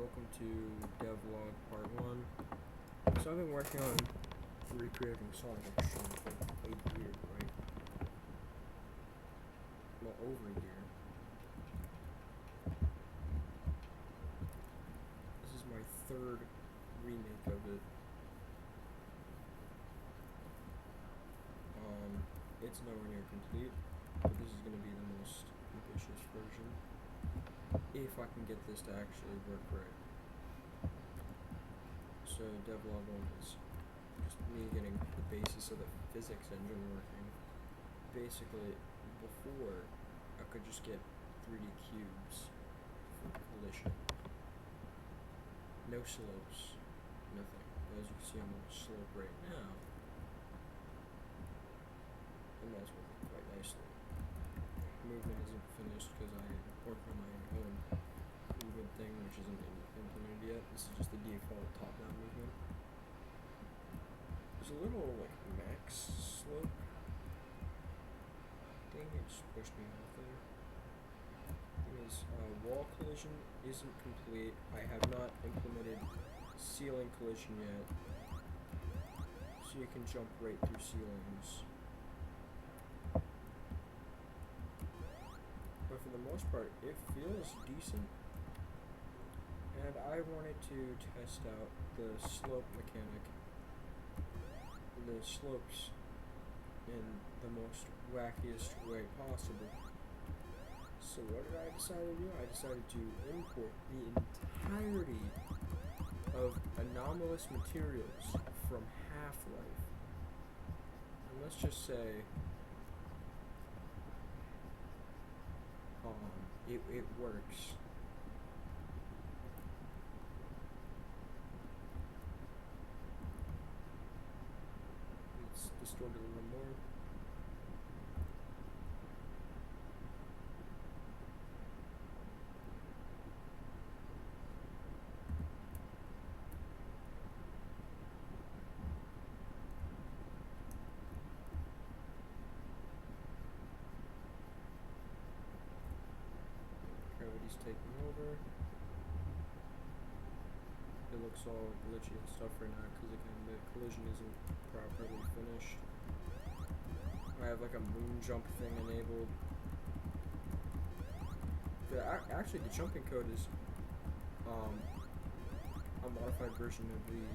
welcome to Devlog Part 1. So I've been working on recreating Sonic Extreme for 8 years, right? Well, over a year. This is my third remake of it. It's nowhere near complete, but this is going to be the most ambitious version, if I can get this to actually work right. So Devlog 1 is just me getting the basis of the physics engine working. Basically, before, I could just get 3D cubes for collision. No slopes, nothing. As you can see, I'm on a slope right now. And that's working quite nicely. Movement isn't finished because I worked on my own movement thing, which isn't implemented yet. This is just the default top-down movement. There's a little max slope thing. It just pushed me off there. Wall collision isn't complete. I have not implemented ceiling collision yet, so you can jump right through ceilings. But for the most part, it feels decent. And I wanted to test out the slope mechanic, the slopes, in the most wackiest way possible. So what did I decide to do? I decided to import the entirety of anomalous materials from Half-Life. And let's just say it works. It's distorted a little more. Gravity's taking over. It looks all glitchy and stuff right now because again the collision isn't properly finished. I have a moon jump thing enabled. Actually the jumping code is a modified version of the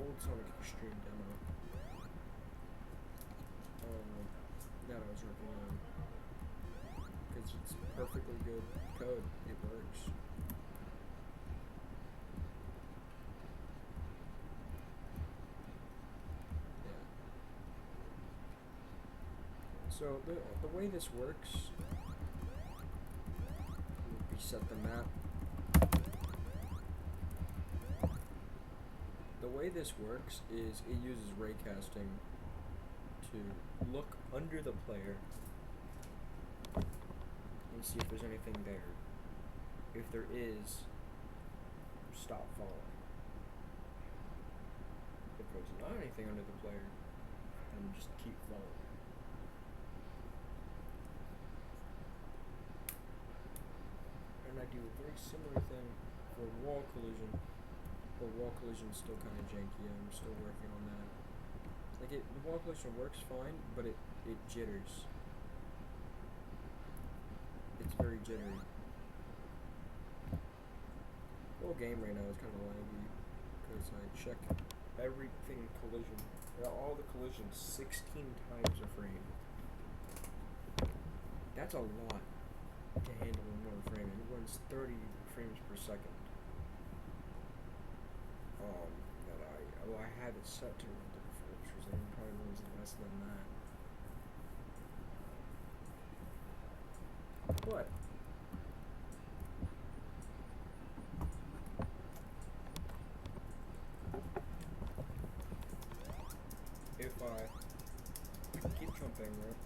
old Sonic Extreme demo that I was working on. Because it's perfectly good code. It works. Yeah. So the way this works, reset the map. The way this works is it uses raycasting to look under the player and see if there's anything there. If there is, stop falling. If there's not anything under the player, then just keep falling. And I do a very similar thing for wall collision, but wall collision is still kind of janky. I'm still working on that. The wall collision works fine, but it jitters. It's very jittery. The whole game right now is kind of laggy because I check everything collision, all the collisions 16 times a frame. That's a lot to handle in one frame. It runs 30 frames per second. I had it set to run 34, which was probably runs less than that. But if I keep jumping, right?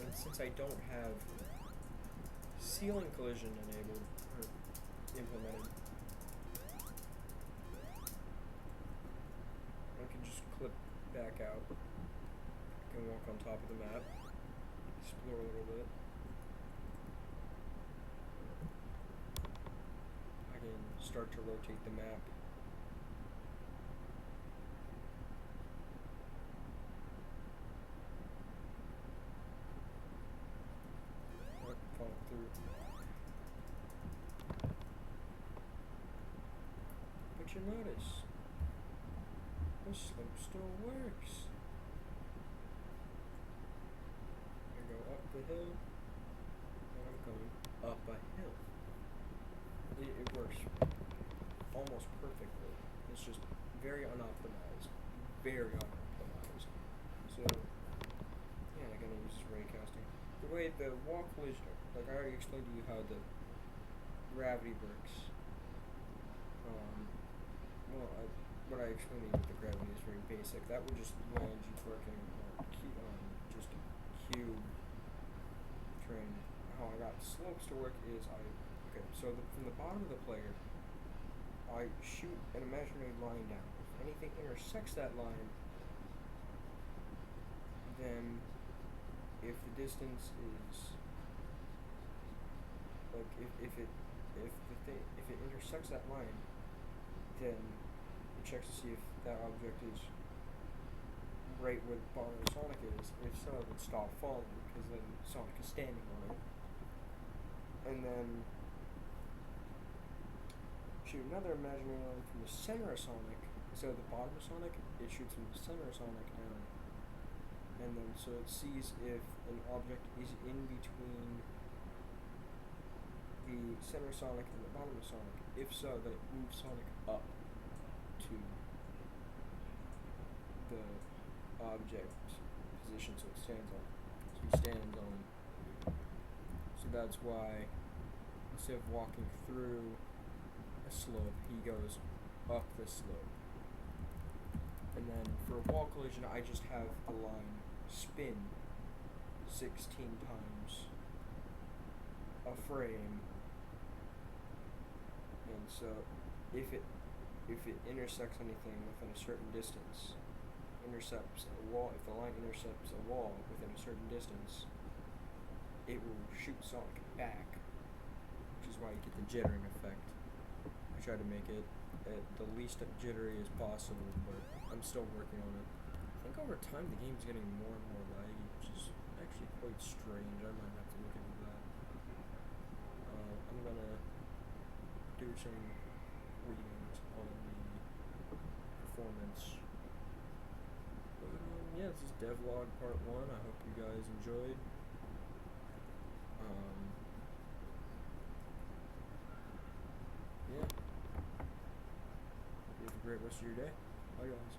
And since I don't have ceiling collision enabled or implemented, I can just clip back out. I can walk on top of the map, explore a little bit. start to rotate the map. Fall through. But you notice, the slope still works. I go up the hill, and I'm going up a hill. It works almost perfectly. It's just very unoptimized. Very unoptimized. So, yeah, I'm gonna use this ray casting. The way the wall collision, like I already explained to you how the gravity works. What I explained to you with the gravity is very basic. That would just land you twerking just a cube train. How I got slopes to work is so from the bottom of the player, I shoot an imaginary line down. If anything intersects that line, then if the distance is like if it intersects that line, then it checks to see if that object is right where the bottom of Sonic is. If so, it would stop falling because then Sonic is standing on it. And then shoot another imaginary line from the center of Sonic. So the bottom of Sonic, it shoots from the center of Sonic down. And then so it sees if an object is in between the center of Sonic and the bottom of Sonic. If so, then it moves Sonic up to the object position so it stands on. So he stands on. So that's why instead of walking through a slope, he goes up the slope. And then for a wall collision, I just have the line spin 16 times a frame. And so if it intersects anything within a certain distance, intercepts a wall, if the line intercepts a wall within a certain distance, it will shoot Sonic back, which is why you get the jittering effect. I try to make it at the least jittery as possible, but I'm still working on it. I think over time the game's getting more and more laggy, which is actually quite strange. I might have to look into that. I'm gonna do some readings on the performance. But, yeah, this is Devlog Part 1. I hope you guys enjoyed. Yeah. You have a great rest of your day. Bye, guys.